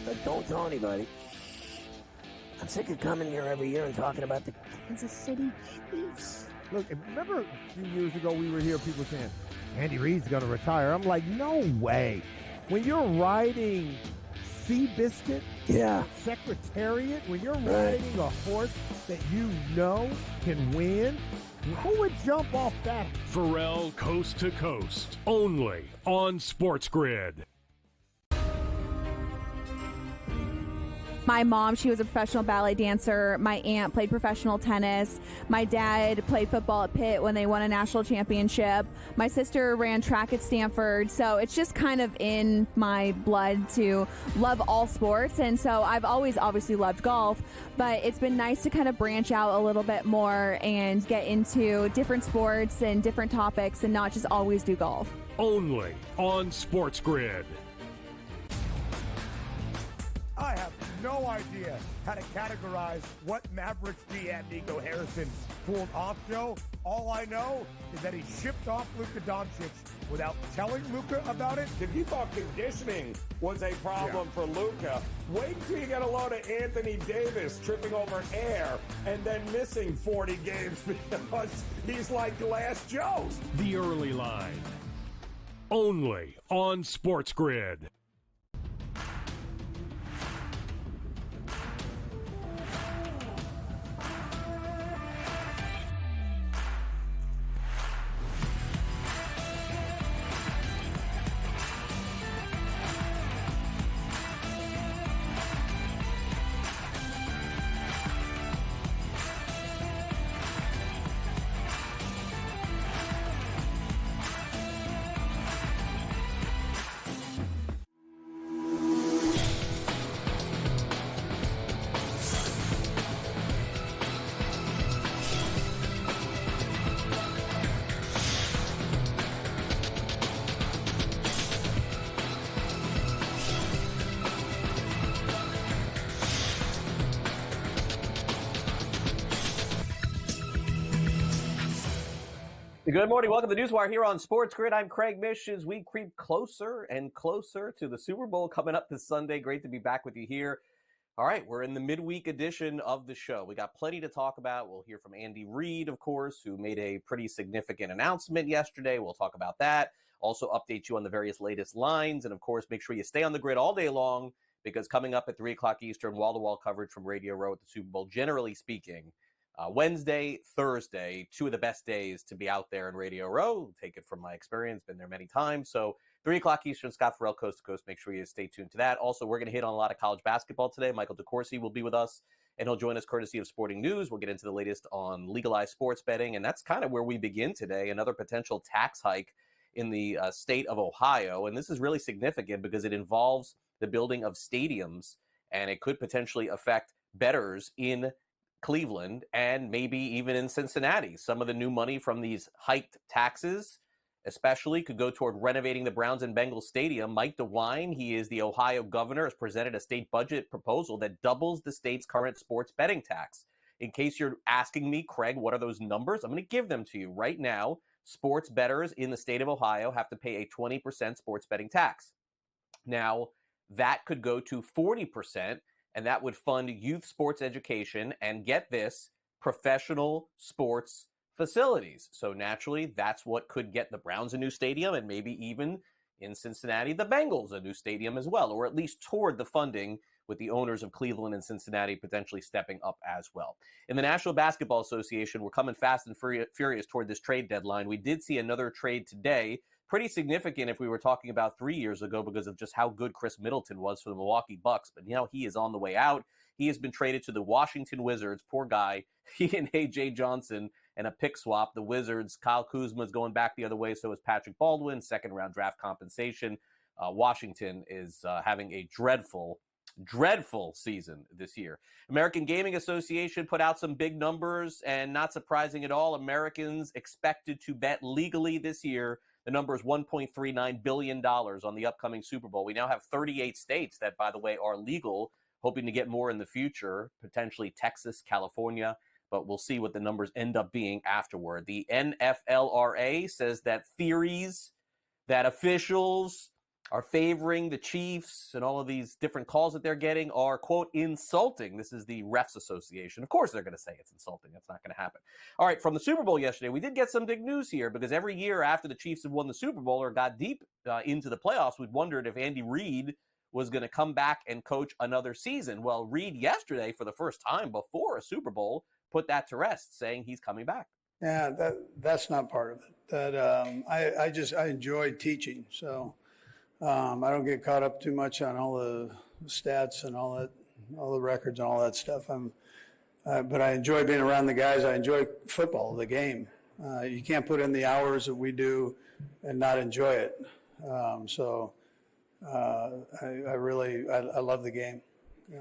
But don't tell anybody. I'm sick of coming here every year and talking about the Kansas City Chiefs. Look, remember a few years ago we were here, people saying, Andy Reid's going to retire. I'm like, no way. When you're riding Seabiscuit, Secretariat, when you're riding a horse that you know can win, who would jump off that? Pharrell Coast to Coast, only on SportsGrid. My mom, she was a professional ballet dancer. My aunt played professional tennis. My dad played football at Pitt when they won a national championship. My sister ran track at Stanford. So it's just kind of in my blood to love all sports. And so I've always obviously loved golf, but it's been nice to kind of branch out a little bit more and get into different sports and different topics and not just always do golf. Only on SportsGrid. I have no idea how to categorize what Mavericks GM Nico Harrison pulled off, Joe. All I know is that he shipped off Luka Doncic without telling Luka about it. If you thought conditioning was a problem for Luka, wait till you get a load of Anthony Davis tripping over air and then missing 40 games because he's like Glass Joe. The Early Line. Only on SportsGrid. Good morning. Welcome to NewsWire here on SportsGrid. I'm Craig Mish as we creep closer and closer to the Super Bowl coming up this Sunday. Great to be back with you here. All right, we're in the midweek edition of the show. We got plenty to talk about. We'll hear from Andy Reid, of course, who made a pretty significant announcement yesterday. We'll talk about that. Also update you on the various latest lines. And, of course, make sure you stay on the grid all day long because coming up at 3 o'clock Eastern, wall-to-wall coverage from Radio Row at the Super Bowl, generally speaking, Wednesday, Thursday, two of the best days to be out there in Radio Row. Take it from my experience, been there many times. So 3 o'clock Eastern, Scott Farrell, Coast to Coast. Make sure you stay tuned to that. Also, we're going to hit on a lot of college basketball today. Michael DeCourcy will be with us, and he'll join us courtesy of Sporting News. We'll get into the latest on legalized sports betting, and that's kind of where we begin today, another potential tax hike in the state of Ohio. And this is really significant because it involves the building of stadiums, and it could potentially affect bettors in Cleveland and maybe even in Cincinnati. Some of the new money from these hiked taxes especially could go toward renovating the Browns and Bengals stadium. Mike DeWine, he is the Ohio governor, has presented a state budget proposal that doubles the state's current sports betting tax. In case you're asking me, Craig, what are those numbers? I'm going to give them to you right now. Sports bettors in the state of Ohio have to pay a 20% sports betting tax. Now, that could go to 40%, and that would fund youth sports education and, get this, professional sports facilities. So naturally, that's what could get the Browns a new stadium and maybe even in Cincinnati, the Bengals a new stadium as well, or at least toward the funding with the owners of Cleveland and Cincinnati potentially stepping up as well. In the National Basketball Association, we're coming fast and furious toward this trade deadline. We did see another trade today, pretty significant if we were talking about 3 years ago because of just how good Chris Middleton was for the Milwaukee Bucks. But now he is on the way out. He has been traded to the Washington Wizards. Poor guy. He and A.J. Johnson and a pick swap. The Wizards, Kyle Kuzma is going back the other way. So is Patrick Baldwin, second-round draft compensation. Washington is having a dreadful season this year. American Gaming Association put out some big numbers, and not surprising at all, Americans expected to bet legally this year. The number is $1.39 billion on the upcoming Super Bowl. We now have 38 states that, by the way, are legal, hoping to get more in the future, potentially Texas, California, but we'll see what the numbers end up being afterward. The NFLRA says that theories that officials are favoring the Chiefs and all of these different calls that they're getting are, quote, insulting. This is the Refs Association. Of course they're going to say it's insulting. That's not going to happen. All right, from the Super Bowl yesterday, we did get some big news here because every year after the Chiefs have won the Super Bowl or got deep into the playoffs, we'd wondered if Andy Reid was going to come back and coach another season. Well, Reid yesterday, for the first time before a Super Bowl, put that to rest, saying he's coming back. Yeah, that's not part of it. I enjoy teaching, so I don't get caught up too much on all the stats and all the records and all that stuff. But I enjoy being around the guys. I enjoy football, the game. You can't put in the hours that we do and not enjoy it. I really love the game. Yeah.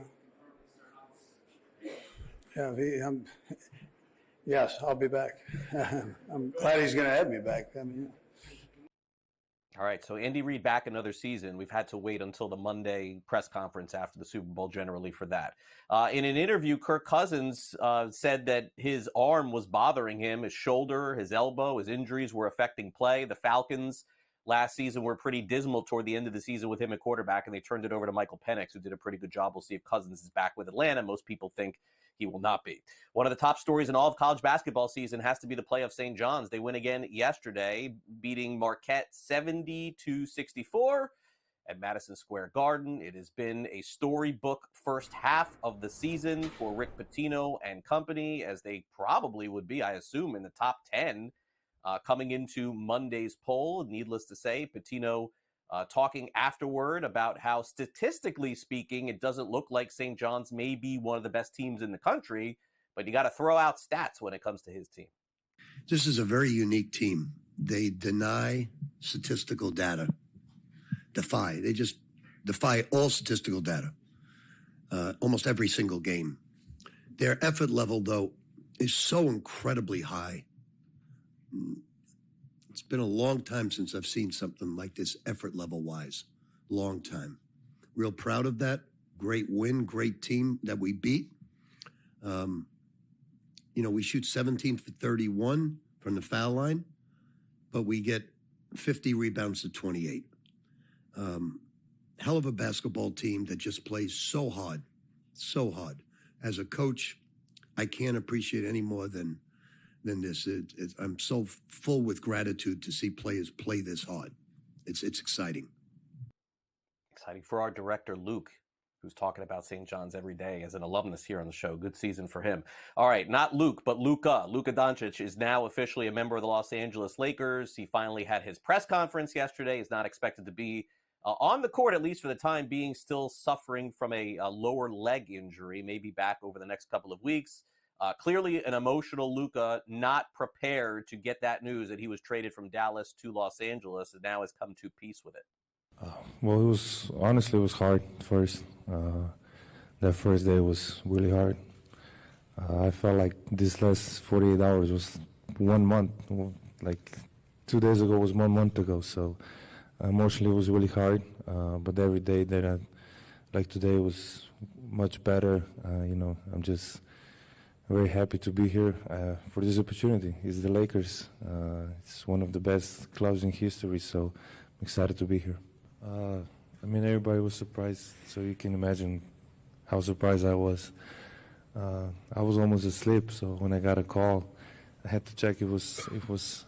Yes, I'll be back. I'm glad he's going to have me back. All right, so Andy Reid back another season. We've had to wait until the Monday press conference after the Super Bowl generally for that. In an interview, Kirk Cousins said that his arm was bothering him, his shoulder, his elbow, his injuries were affecting play. The Falcons last season were pretty dismal toward the end of the season with him at quarterback, and they turned it over to Michael Penix, who did a pretty good job. We'll see if Cousins is back with Atlanta. Most people think he will not be. One of the top stories in all of college basketball season has to be the play of St. John's. They win again yesterday, beating Marquette 70-64 at Madison Square Garden. It has been a storybook first half of the season for Rick Pitino and company, as they probably would be, I assume, in the top 10 coming into Monday's poll. Needless to say, Pitino talking afterward about how, statistically speaking, it doesn't look like St. John's may be one of the best teams in the country, but you got to throw out stats when it comes to his team. This is a very unique team. They deny statistical data. They just defy all statistical data, almost every single game. Their effort level, though, is so incredibly high. It's been a long time since I've seen something like this effort level-wise. Long time. Real proud of that. Great win, great team that we beat. We shoot 17 for 31 from the foul line, but we get 50 rebounds to 28. Hell of a basketball team that just plays so hard, so hard. As a coach, I can't appreciate any more than this. I'm so full with gratitude to see players play this hard. It's exciting. Exciting for our director, Luke, who's talking about St. John's every day as an alumnus here on the show. Good season for him. All right, not Luke, but Luka. Luka Doncic is now officially a member of the Los Angeles Lakers. He finally had his press conference yesterday. He's not expected to be on the court, at least for the time being, still suffering from a lower leg injury, maybe back over the next couple of weeks. Clearly an emotional Luka, not prepared to get that news that he was traded from Dallas to Los Angeles, and now has come to peace with it. Well, it was hard first. That first day was really hard. I felt like this last 48 hours was 1 month. Like 2 days ago was 1 month ago. So emotionally it was really hard. But every day that like today was much better. I'm just very happy to be here for this opportunity. It's the Lakers. It's one of the best clubs in history, so I'm excited to be here. Everybody was surprised, so you can imagine how surprised I was. I was almost asleep, so when I got a call, I had to check it was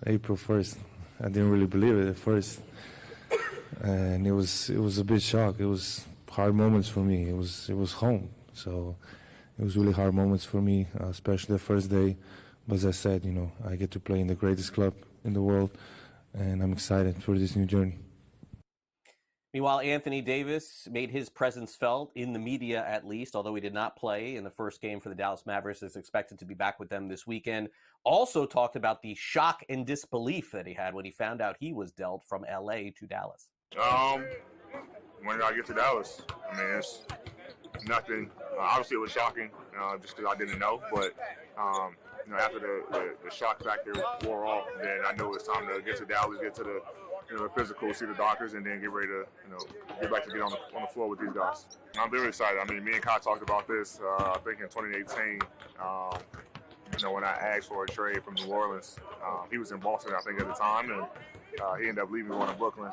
April 1st. I didn't really believe it at first, and it was a bit shock. It was hard moments for me. It was home, so it was really hard moments for me, especially the first day. But as I said, I get to play in the greatest club in the world, and I'm excited for this new journey. Meanwhile, Anthony Davis made his presence felt in the media, at least, although he did not play in the first game for the Dallas Mavericks. Is expected to be back with them this weekend. Also talked about the shock and disbelief that he had when he found out he was dealt from L.A. to Dallas. When I get to Dallas, it's nothing. Obviously, it was shocking just because I didn't know. But, after the shock factor wore off, then I knew it was time to get to Dallas, get to the physical, see the doctors, and then get ready to, get back to get on the floor with these guys. I'm very excited. Me and Kai talked about this, I think in 2018, when I asked for a trade from New Orleans. He was in Boston, I think, at the time, and he ended up leaving, going to Brooklyn.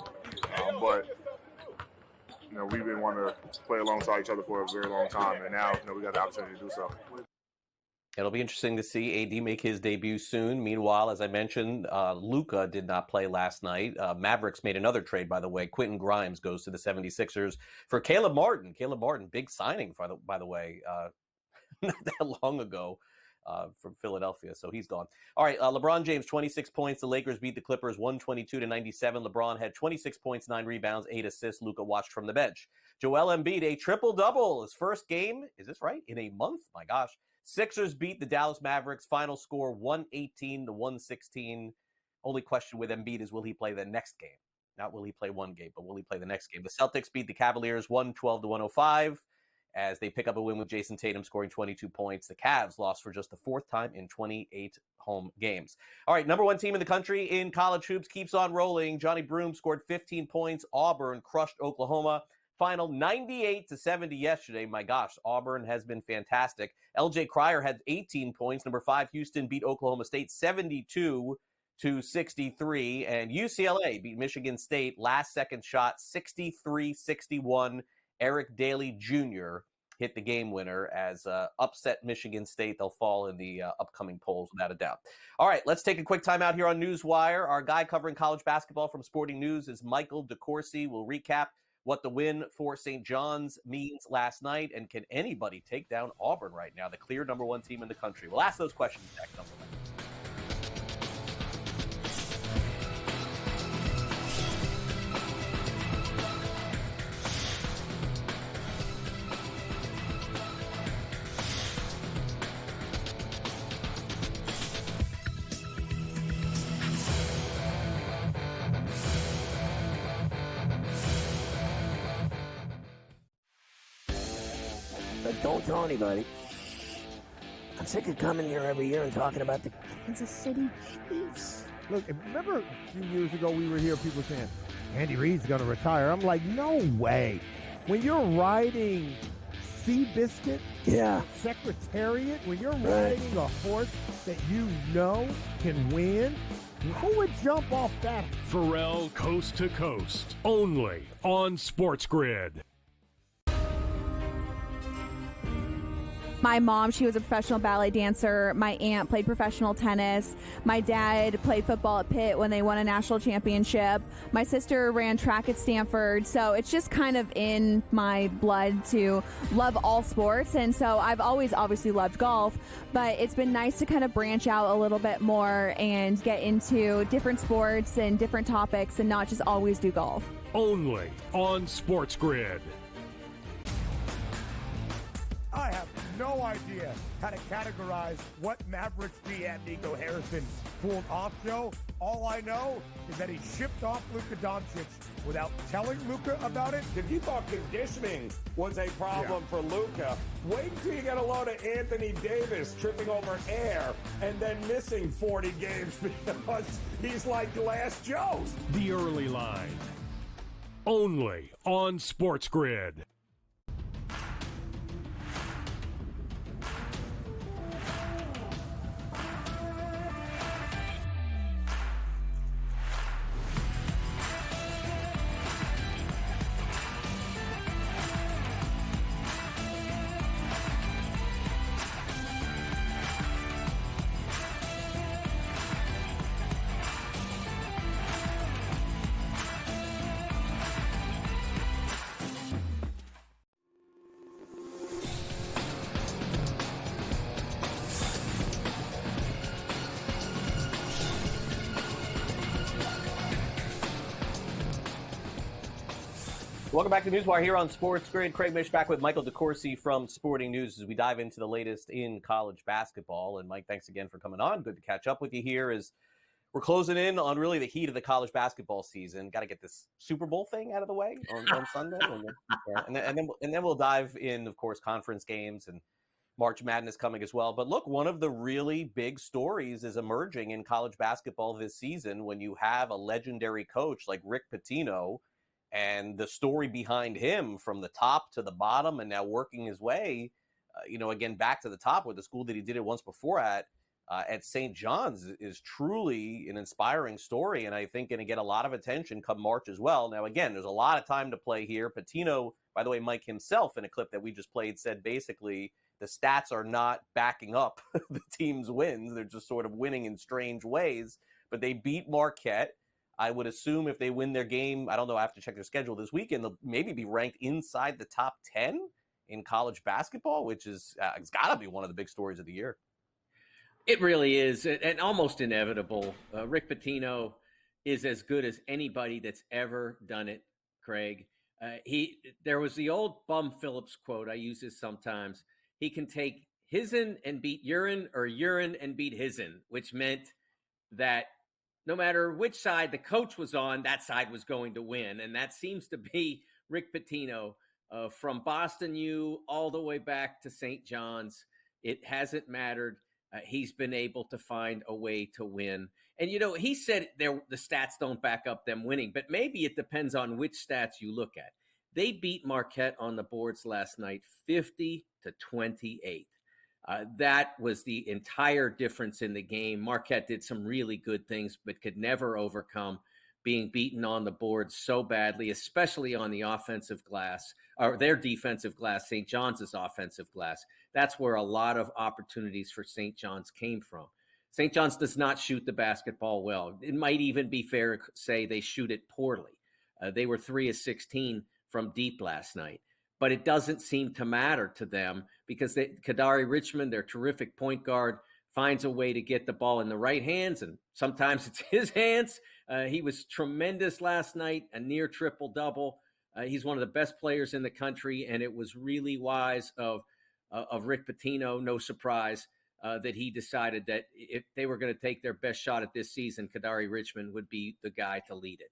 But we've been wanting to play alongside each other for a very long time, and now we got the opportunity to do so. It'll be interesting to see AD make his debut soon. Meanwhile, as I mentioned, Luka did not play last night. Mavericks made another trade, by the way. Quentin Grimes goes to the 76ers for Caleb Martin. Caleb Martin, big signing, by the way, not that long ago from Philadelphia, so he's gone. All right, LeBron James, 26 points. The Lakers beat the Clippers 122-97. LeBron had 26 points, 9 rebounds, 8 assists. Luka watched from the bench. Joel Embiid, a triple-double. His first game, is this right? In a month? My gosh. Sixers beat the Dallas Mavericks. Final score 118-116. Only question with Embiid is will he play the next game? Not will he play one game, but will he play the next game? The Celtics beat the Cavaliers 112-105 as they pick up a win with Jason Tatum scoring 22 points. The Cavs lost for just the fourth time in 28 home games. All right, number one team in the country in college hoops keeps on rolling. Johnny Broome scored 15 points. Auburn crushed Oklahoma. Final 98-70 yesterday. My gosh, Auburn has been fantastic. LJ Cryer had 18 points. Number 5, Houston beat Oklahoma State 72-63. And UCLA beat Michigan State. Last second shot, 63-61. Eric Daly Jr. hit the game winner as upset Michigan State. They'll fall in the upcoming polls without a doubt. All right, let's take a quick time out here on NewsWire. Our guy covering college basketball from Sporting News is Michael DeCourcy. We'll recap what the win for St. John's means last night, and can anybody take down Auburn right now, the clear number one team in the country? We'll ask those questions next. But don't tell anybody. I'm sick of coming here every year and talking about the Kansas City Chiefs. Look, remember a few years ago we were here, people saying, Andy Reid's going to retire. I'm like, no way. When you're riding Seabiscuit, Secretariat, when you're riding a horse that you know can win, who would jump off that? Pharrell Coast to Coast, only on SportsGrid. My mom, she was a professional ballet dancer. My aunt played professional tennis. My dad played football at Pitt when they won a national championship. My sister ran track at Stanford. So it's just kind of in my blood to love all sports. And so I've always obviously loved golf, but it's been nice to kind of branch out a little bit more and get into different sports and different topics and not just always do golf. Only on SportsGrid. I have no idea how to categorize what Mavericks GM Nico Harrison pulled off, Joe. All I know is that he shipped off Luka Doncic without telling Luka about it. If you thought conditioning was a problem for Luka, wait until you get a load of Anthony Davis tripping over air and then missing 40 games because he's like Glass Joe. The Early Line. Only on SportsGrid. Welcome back to NewsWire here on SportsGrid. Craig Mish back with Michael DeCourcy from Sporting News as we dive into the latest in college basketball. And Mike, thanks again for coming on. Good to catch up with you here as we're closing in on really the heat of the college basketball season. Got to get this Super Bowl thing out of the way on Sunday. And then we'll dive in, of course, conference games and March Madness coming as well. But look, one of the really big stories is emerging in college basketball this season when you have a legendary coach like Rick Pitino and the story behind him from the top to the bottom and now working his way, again, back to the top with the school that he did it once before at. at St. John's is truly an inspiring story, and I think going to get a lot of attention come March as well. Now, again, there's a lot of time to play here. Pitino, by the way, Mike himself in a clip that we just played said basically the stats are not backing up the team's wins. They're just sort of winning in strange ways. But they beat Marquette. I would assume if they win their game, I don't know, I have to check their schedule this weekend, they'll maybe be ranked inside the top 10 in college basketball, which is it's got to be one of the big stories of the year. It really is, and almost inevitable. Rick Pitino is as good as anybody that's ever done it, Craig. There was the old Bum Phillips quote. I use this sometimes. He can take his'n and beat urine, or urine and beat his'n, which meant that no matter which side the coach was on, that side was going to win. And that seems to be Rick Pitino from Boston U all the way back to St. John's. It hasn't mattered. He's been able to find a way to win. And, he said the stats don't back up them winning, but maybe it depends on which stats you look at. They beat Marquette on the boards last night, 50-28. That was the entire difference in the game. Marquette did some really good things, but could never overcome being beaten on the board so badly, especially on the offensive glass, or their defensive glass, St. John's offensive glass. That's where a lot of opportunities for St. John's came from. St. John's does not shoot the basketball well. It might even be fair to say they shoot it poorly. They were 3 of 16 from deep last night. But it doesn't seem to matter to them because Kadari Richmond, their terrific point guard, finds a way to get the ball in the right hands, and sometimes it's his hands. He was tremendous last night, a near triple-double. He's one of the best players in the country, and it was really wise of Rick Pitino, no surprise, that he decided that if they were going to take their best shot at this season, Kadari Richmond would be the guy to lead it.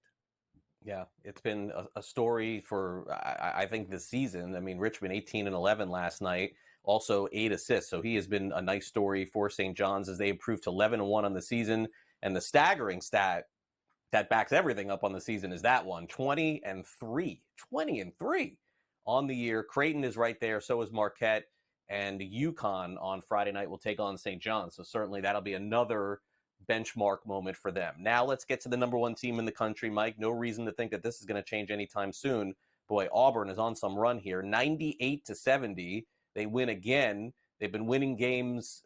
Yeah, it's been a story for, I think, this season. I mean, Richmond 18-11 last night, also 8 assists. So he has been a nice story for St. John's as they improved to 11-1 on the season. And the staggering stat that backs everything up on the season is that one, 20-3. 20-3 on the year. Creighton is right there. So is Marquette. And UConn on Friday night will take on St. John's. So certainly that'll be another benchmark moment for them. Now let's get to the number one team in the country, Mike. No reason to think that this is going to change anytime soon. Boy, Auburn is on some run here. 98-70. They win again. They've been winning games,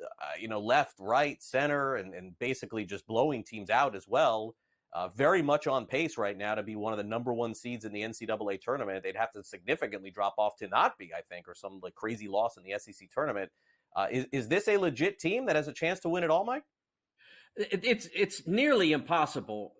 left, right, center, and basically just blowing teams out as well. Very much on pace right now to be one of the number one seeds in the NCAA tournament. They'd have to significantly drop off to not be, I think, or some crazy loss in the SEC tournament. Is this a legit team that has a chance to win it all, Mike? It's nearly impossible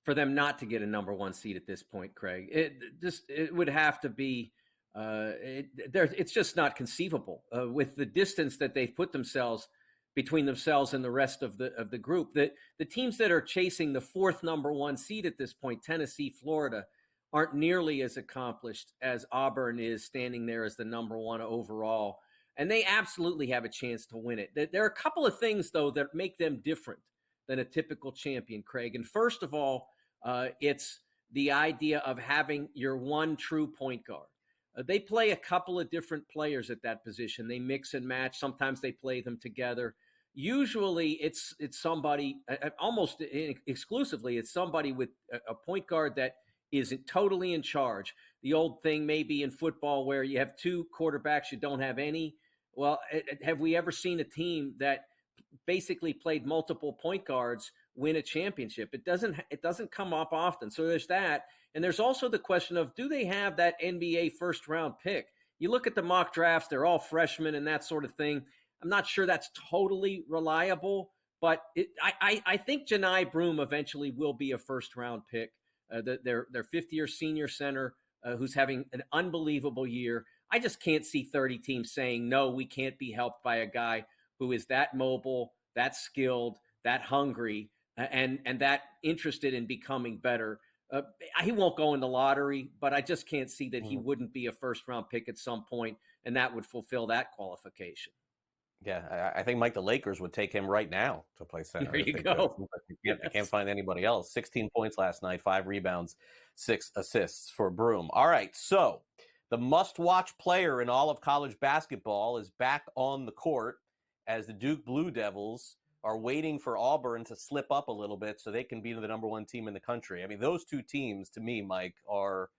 for them not to get a number one seed at this point, Craig. It would have to be. It's just not conceivable with the distance that they've put themselves between themselves and the rest of the group. The teams that are chasing the fourth number one seed at this point, Tennessee, Florida, aren't nearly as accomplished as Auburn is, standing there as the number one overall. And they absolutely have a chance to win it. There are a couple of things, though, that make them different than a typical champion, Craig. And first of all, it's the idea of having your one true point guard. They play a couple of different players at that position. They mix and match. Sometimes they play them together. Usually it's somebody, almost exclusively, it's somebody with a point guard that isn't totally in charge. The old thing maybe in football where you have two quarterbacks, you don't have any. Well, have we ever seen a team that basically played multiple point guards win a championship? It doesn't come up often. So there's that. And there's also the question of, do they have that NBA first round pick? You look at the mock drafts, they're all freshmen and that sort of thing. I'm not sure that's totally reliable, but I think Janai Broome eventually will be a first round pick. Their fifth-year senior center who's having an unbelievable year. I just can't see 30 teams saying, no, we can't be helped by a guy who is that mobile, that skilled, that hungry, and that interested in becoming better. He won't go in the lottery, but I just can't see that he wouldn't be a first-round pick at some point, and that would fulfill that qualification. Yeah, I think Mike, the Lakers would take him right now to play center. There you go. I can't find anybody else. 16 points last night, 5 rebounds, 6 assists for Broome. All right, so the must-watch player in all of college basketball is back on the court as the Duke Blue Devils are waiting for Auburn to slip up a little bit so they can be the number one team in the country. I mean, those two teams, to me, Mike, are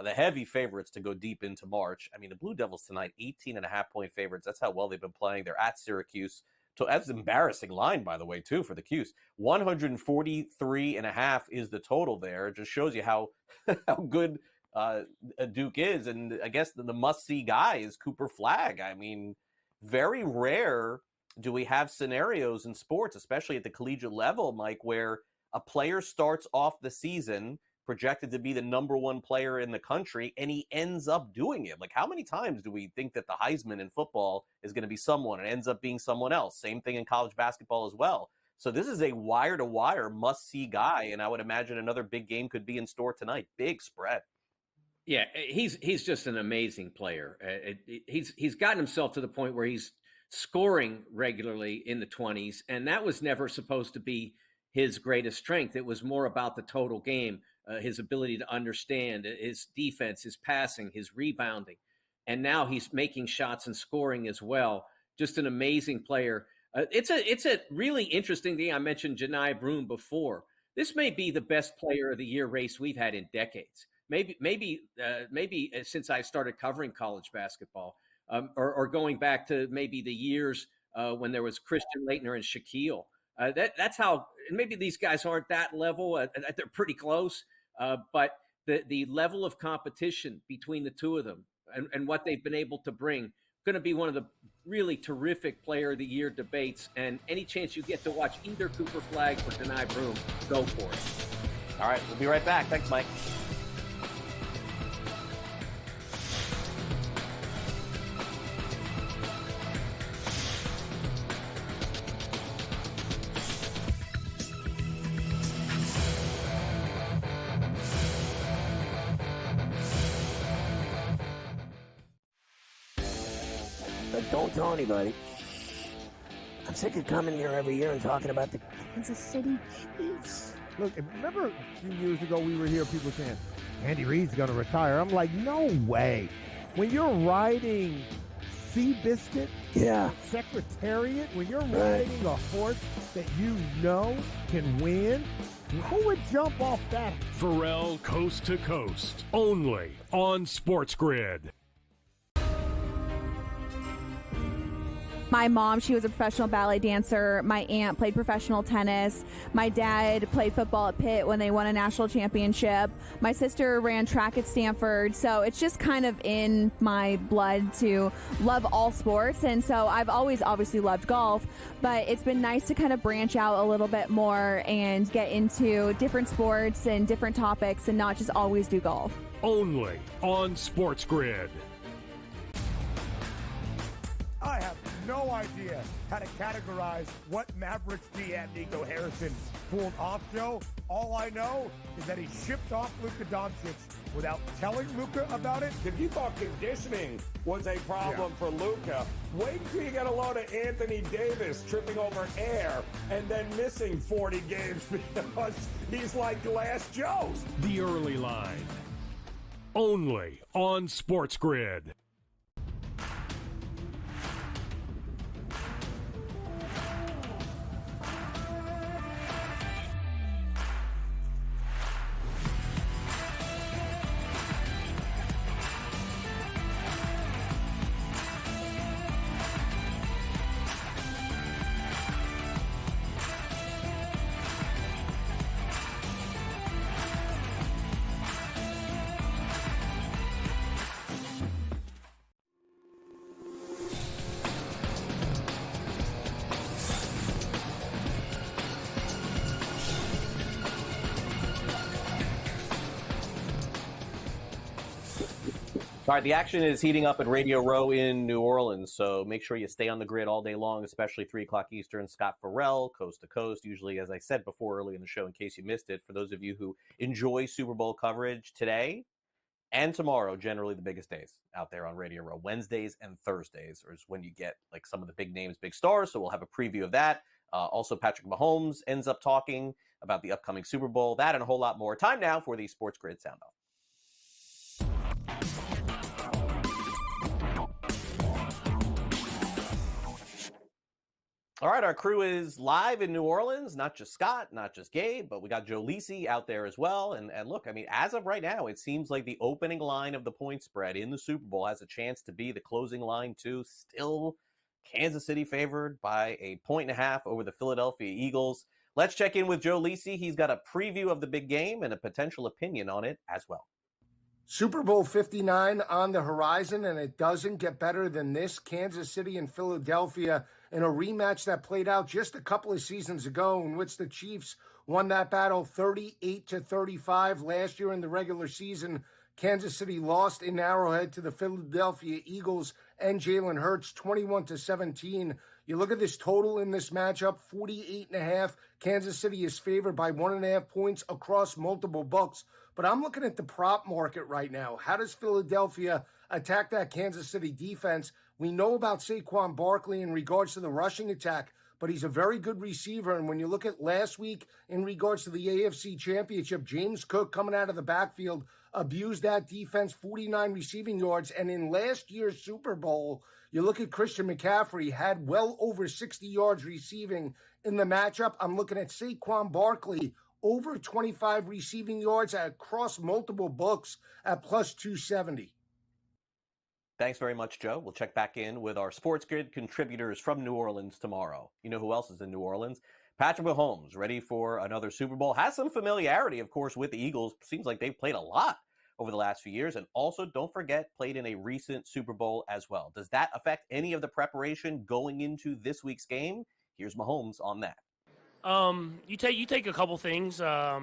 the heavy favorites to go deep into March. I mean, the Blue Devils tonight, 18.5-point favorites. That's how well they've been playing. They're at Syracuse. So that's an embarrassing line, by the way, too, for the Cuse. 143.5 is the total there. It just shows you how good Duke is. And I guess the must-see guy is Cooper Flagg. I mean, very rare do we have scenarios in sports, especially at the collegiate level, Mike, where a player starts off the season projected to be the number one player in the country, and he ends up doing it. Like, how many times do we think that the Heisman in football is going to be someone and ends up being someone else? Same thing in college basketball as well. So this is a wire-to-wire must-see guy, and I would imagine another big game could be in store tonight. Big spread. Yeah, he's just an amazing player. He's gotten himself to the point where he's scoring regularly in the 20s, and that was never supposed to be his greatest strength. It was more about the total game, his ability to understand, his defense, his passing, his rebounding. And now he's making shots and scoring as well. Just an amazing player. It's a really interesting thing. I mentioned Janai Broome before. This may be the best player of the year race we've had in decades. Maybe since I started covering college basketball, or going back to maybe the years when there was Christian Laettner and Shaquille. That's how. And maybe these guys aren't that level. They're pretty close. But the level of competition between the two of them and what they've been able to bring, going to be one of the really terrific player of the year debates. And any chance you get to watch either Cooper Flagg or Janai Broome, go for it. All right, we'll be right back. Thanks, Mike. Don't tell anybody. I'm sick of coming here every year and talking about the Kansas City Chiefs. Look, remember a few years ago we were here, people saying, Andy Reid's going to retire. I'm like, no way. When you're riding Seabiscuit, Secretariat, when you're riding a horse that you know can win, who would jump off that? Pharrell Coast to Coast, only on SportsGrid. My mom, she was a professional ballet dancer. My aunt played professional tennis. My dad played football at Pitt when they won a national championship. My sister ran track at Stanford. So it's just kind of in my blood to love all sports. And so I've always obviously loved golf, but it's been nice to kind of branch out a little bit more and get into different sports and different topics and not just always do golf. Only on SportsGrid. I have no idea how to categorize what Mavericks GM Nico Harrison pulled off, Joe. All I know is that he shipped off Luka Doncic without telling Luka about it. If you thought conditioning was a problem for Luka, wait till you get a load of Anthony Davis tripping over air and then missing 40 games because he's like Glass Joe's. The early line. Only on SportsGrid. All right, the action is heating up at Radio Row in New Orleans, so make sure you stay on the grid all day long, especially 3 o'clock Eastern. Scott Farrell, Coast to Coast, usually, as I said before early in the show, in case you missed it, for those of you who enjoy Super Bowl coverage today and tomorrow, generally the biggest days out there on Radio Row. Wednesdays and Thursdays is when you get like some of the big names, big stars, so we'll have a preview of that. Also, Patrick Mahomes ends up talking about the upcoming Super Bowl, that and a whole lot more. Time now for the SportsGrid Sound Off. All right, our crew is live in New Orleans. Not just Scott, not just Gabe, but we got Joe Lisi out there as well. And look, I mean, as of right now, it seems like the opening line of the point spread in the Super Bowl has a chance to be the closing line too. Still Kansas City favored by 1.5 over the Philadelphia Eagles. Let's check in with Joe Lisi. He's got a preview of the big game and a potential opinion on it as well. Super Bowl 59 on the horizon, and it doesn't get better than this. Kansas City and Philadelphia in a rematch that played out just a couple of seasons ago, in which the Chiefs won that battle 38-35 last year in the regular season. Kansas City lost in Arrowhead to the Philadelphia Eagles and Jalen Hurts 21-17. You look at this total in this matchup, 48.5. Kansas City is favored by 1.5 points across multiple books. But I'm looking at the prop market right now. How does Philadelphia attack that Kansas City defense? We know about Saquon Barkley in regards to the rushing attack, but he's a very good receiver. And when you look at last week in regards to the AFC Championship, James Cook coming out of the backfield abused that defense, 49 receiving yards. And in last year's Super Bowl, you look at Christian McCaffrey, had well over 60 yards receiving in the matchup. I'm looking at Saquon Barkley, over 25 receiving yards across multiple books at plus 270. Thanks very much, Joe. We'll check back in with our SportsGrid contributors from New Orleans tomorrow. You know who else is in New Orleans? Patrick Mahomes, ready for another Super Bowl. Has some familiarity, of course, with the Eagles. Seems like they've played a lot over the last few years. And also, don't forget, played in a recent Super Bowl as well. Does that affect any of the preparation going into this week's game? Here's Mahomes on that. You take a couple things,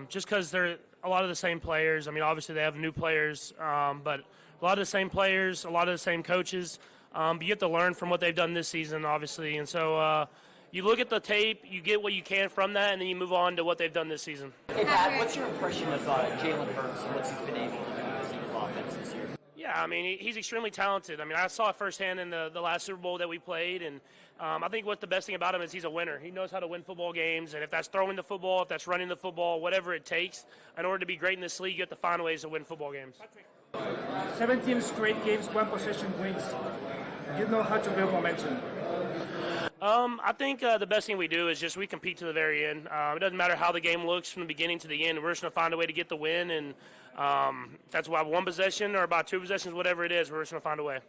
just because they're a lot of the same players. I mean, obviously they have new players, but a lot of the same players, a lot of the same coaches. But you have to learn from what they've done this season, obviously. And so you look at the tape, you get what you can from that, and then you move on to what they've done this season. Hey, Pat, what's your impression of Jalen Hurts and what he's been able to do in this Eagles offense this year? Yeah, I mean, he's extremely talented. I mean, I saw it firsthand in the last Super Bowl that we played, and I think what the best thing about him is he's a winner. He knows how to win football games, and if that's throwing the football, if that's running the football, whatever it takes, in order to be great in this league, you have to find ways to win football games. 17 straight games, 1 possession wins. You know how to build momentum. I think the best thing we do is just we compete to the very end. It doesn't matter how the game looks from the beginning to the end. We're just going to find a way to get the win, and that's why 1 possession or about 2 possessions, whatever it is, we're just going to find a way.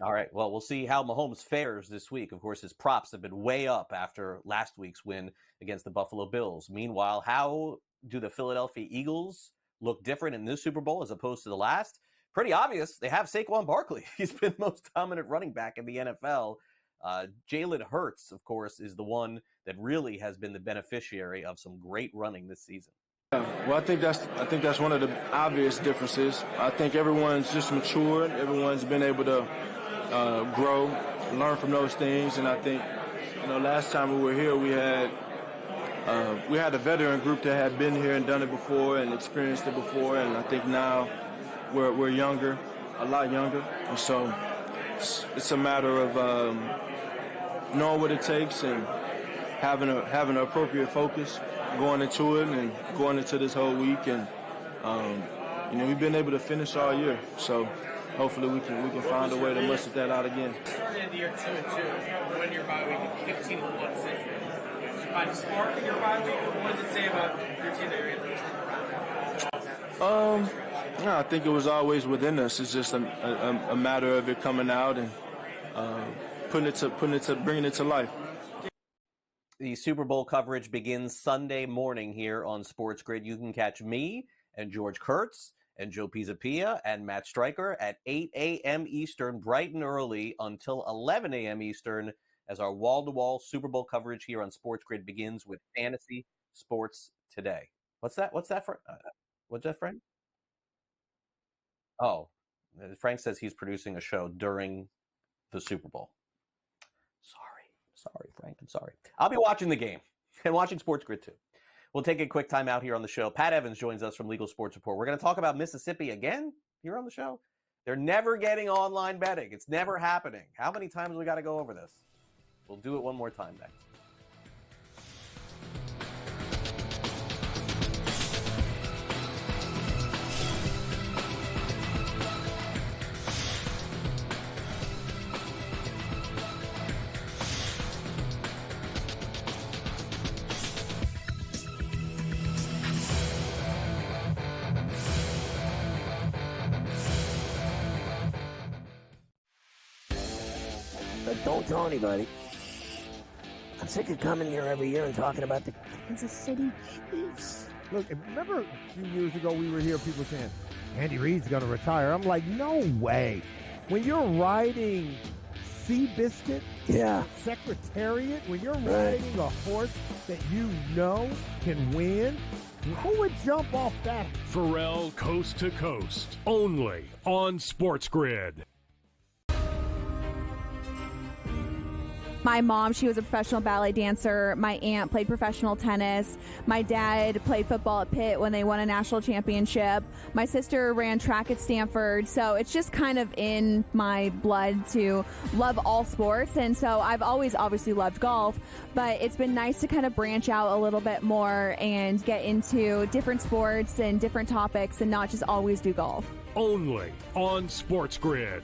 All right, well, we'll see how Mahomes fares this week. Of course, his props have been way up after last week's win against the Buffalo Bills. Meanwhile, how do the Philadelphia Eagles look different in this Super Bowl as opposed to the last? Pretty obvious. They have Saquon Barkley. He's been the most dominant running back in the NFL. Jalen Hurts, of course, is the one that really has been the beneficiary of some great running this season. Well, I think that's one of the obvious differences. I think everyone's just matured. Everyone's been able to grow, learn from those things, and I think, last time we were here, we had a veteran group that had been here and done it before and experienced it before, and I think now we're younger, a lot younger, and so it's a matter of knowing what it takes and having an appropriate focus going into it and going into this whole week, and we've been able to finish all year, so hopefully we can find a way to muscle that out again. Started the year 2-2, win your bye week, 15-1 since then. Did you find a spark in your bye week? What does it say about your team that you're able to turn around? I think it was always within us. It's just a matter of it coming out and bringing it to life. The Super Bowl coverage begins Sunday morning here on SportsGrid. You can catch me and George Kurtz and Joe Pisapia and Matt Stryker at 8 a.m. Eastern, bright and early, until 11 a.m. Eastern, as our wall-to-wall Super Bowl coverage here on SportsGrid begins with Fantasy Sports Today. What's that? What's that, Frank? Oh, Frank says he's producing a show during the Super Bowl. Sorry, Frank. I'm sorry. I'll be watching the game and watching SportsGrid too. We'll take a quick time out here on the show. Pat Evans joins us from Legal Sports Report. We're going to talk about Mississippi again here on the show. They're never getting online betting. It's never happening. How many times we got to go over this? We'll do it one more time next. But don't tell anybody. I'm sick of coming here every year and talking about the Kansas City Chiefs. Look, remember a few years ago we were here, people saying, Andy Reid's going to retire. I'm like, no way. When you're riding Seabiscuit, Secretariat, when you're riding a horse that you know can win, who would jump off that? Pharrell Coast to Coast, only on SportsGrid. My mom, she was a professional ballet dancer. My aunt played professional tennis. My dad played football at Pitt when they won a national championship. My sister ran track at Stanford. So it's just kind of in my blood to love all sports. And so I've always obviously loved golf, but it's been nice to kind of branch out a little bit more and get into different sports and different topics and not just always do golf. Only on SportsGrid.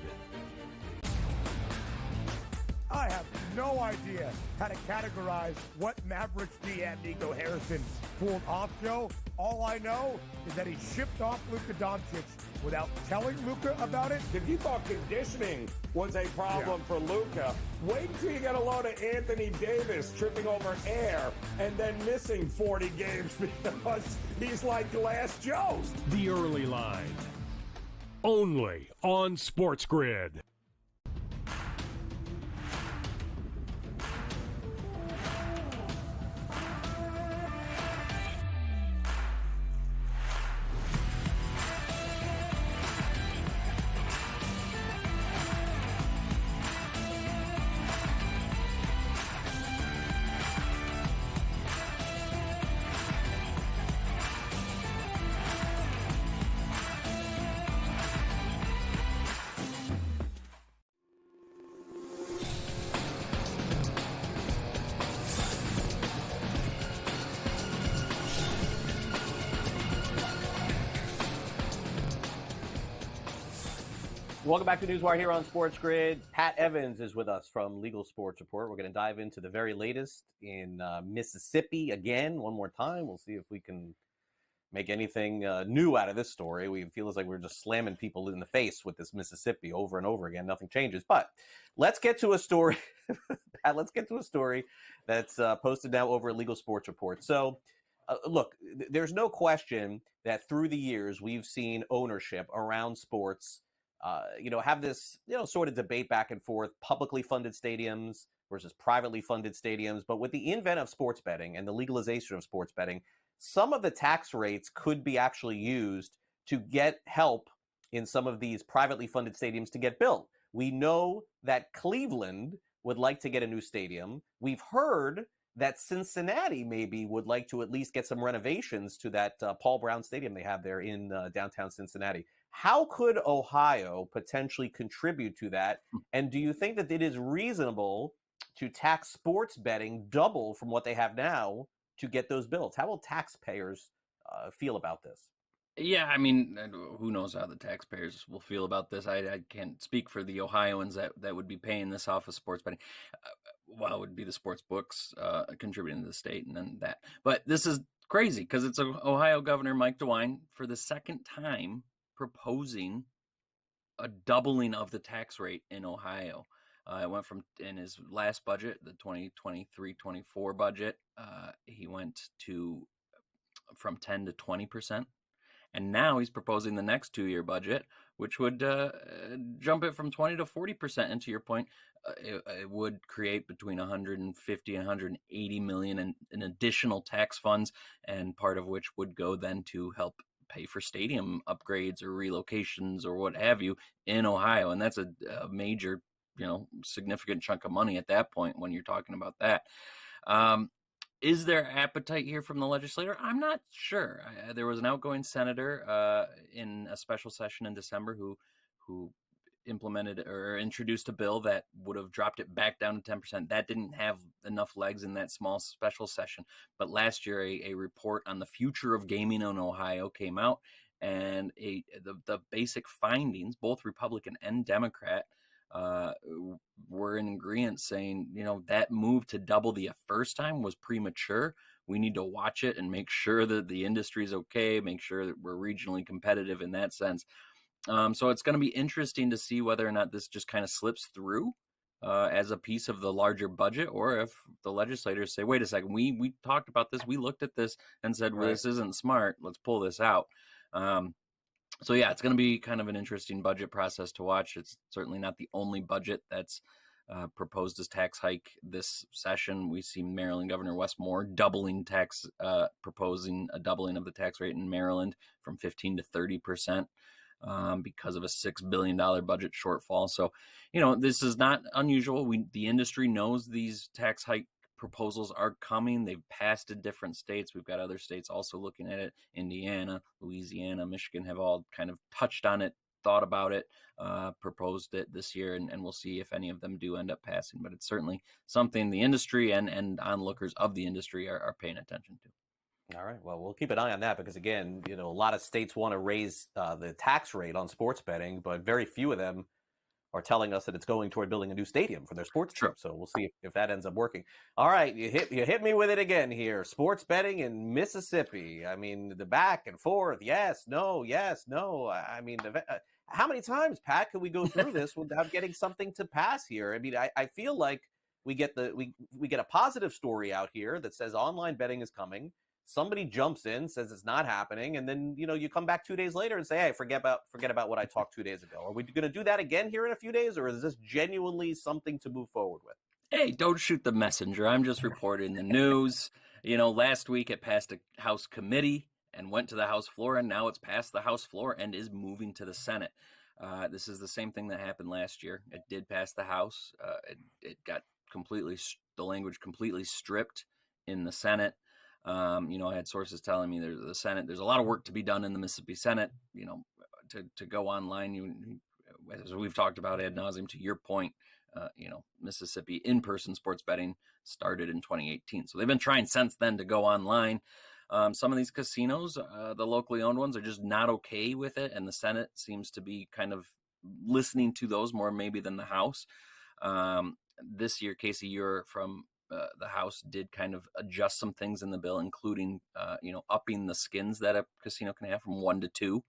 I have no idea how to categorize what Mavericks GM Nico Harrison pulled off, Joe. All I know is that he shipped off Luka Doncic without telling Luka about it. If you thought conditioning was a problem for Luka, wait till you get a load of Anthony Davis tripping over air and then missing 40 games because he's like Glass Joe's. The Early Line. Only on SportsGrid. Welcome back to NewsWire here on SportsGrid. Pat Evans is with us from Legal Sports Report. We're going to dive into the very latest in Mississippi again, one more time. We'll see if we can make anything new out of this story. We feel like we're just slamming people in the face with this Mississippi over and over again. Nothing changes. But let's get to a story. Pat, let's get to a story that's posted now over at Legal Sports Report. So, look, there's no question that through the years we've seen ownership around sports have this, sort of debate back and forth, publicly funded stadiums versus privately funded stadiums. But with the advent of sports betting and the legalization of sports betting, some of the tax rates could be actually used to get help in some of these privately funded stadiums to get built. We know that Cleveland would like to get a new stadium. We've heard that Cincinnati maybe would like to at least get some renovations to that Paul Brown Stadium they have there in downtown Cincinnati. How could Ohio potentially contribute to that? And do you think that it is reasonable to tax sports betting double from what they have now to get those built? How will taxpayers feel about this? Yeah, I mean, who knows how the taxpayers will feel about this? I can't speak for the Ohioans that would be paying this off of sports betting. Well, it would be the sports books contributing to the state and then that. But this is crazy because it's Ohio Governor Mike DeWine for the second time proposing a doubling of the tax rate in Ohio. It went from, in his last budget, the 2023-24 budget, he went from 10 to 20%. And now he's proposing the next 2-year budget, which would jump it from 20 to 40%. And to your point, it would create between 150 and 180 million in additional tax funds, and part of which would go then to help pay for stadium upgrades or relocations or what have you in Ohio. And that's a major, significant chunk of money at that point when you're talking about that. Is there appetite here from the legislator? I'm not sure. There was an outgoing senator in a special session in December who implemented or introduced a bill that would have dropped it back down to 10%. That didn't have enough legs in that small special session. But last year, a report on the future of gaming in Ohio came out, and the basic findings, both Republican and Democrat, were in agreement saying, that move to double the first time was premature. We need to watch it and make sure that the industry is okay, make sure that we're regionally competitive in that sense. So it's going to be interesting to see whether or not this just kind of slips through as a piece of the larger budget, or if the legislators say, wait a second, we talked about this, we looked at this and said, well, this isn't smart, let's pull this out. So yeah, it's going to be kind of an interesting budget process to watch. It's certainly not the only budget that's proposed as tax hike this session. We see Maryland Governor Wes Moore proposing a doubling of the tax rate in Maryland from 15 to 30%. Because of a $6 billion budget shortfall. So, this is not unusual. The industry knows these tax hike proposals are coming. They've passed in different states. We've got other states also looking at it. Indiana, Louisiana, Michigan have all kind of touched on it, thought about it, proposed it this year, and we'll see if any of them do end up passing. But it's certainly something the industry and onlookers of the industry are paying attention to. All right. Well, we'll keep an eye on that because, again, a lot of states want to raise the tax rate on sports betting, but very few of them are telling us that it's going toward building a new stadium for their sports team. So we'll see if that ends up working. All right. You hit me with it again here. Sports betting in Mississippi. I mean, the back and forth. Yes, no, yes, no. I mean, how many times, Pat, can we go through this without getting something to pass here? I mean, I feel like we get a positive story out here that says online betting is coming. Somebody jumps in, says it's not happening, and then you come back 2 days later and say, "Hey, forget about what I talked 2 days ago." Are we going to do that again here in a few days, or is this genuinely something to move forward with? Hey, don't shoot the messenger. I'm just reporting the news. Last week it passed a House committee and went to the House floor, and now it's passed the House floor and is moving to the Senate. This is the same thing that happened last year. It did pass the House. It got the language completely stripped in the Senate. I had sources telling me there's a lot of work to be done in the Mississippi Senate, to go online. As we've talked about ad nauseum, to your point, Mississippi in-person sports betting started in 2018. So they've been trying since then to go online. Some of these casinos, the locally owned ones, are just not okay with it. And the Senate seems to be kind of listening to those more maybe than the House. This year, Casey, you're from the House did kind of adjust some things in the bill, including, upping the skins that a casino can have from 1 to 2,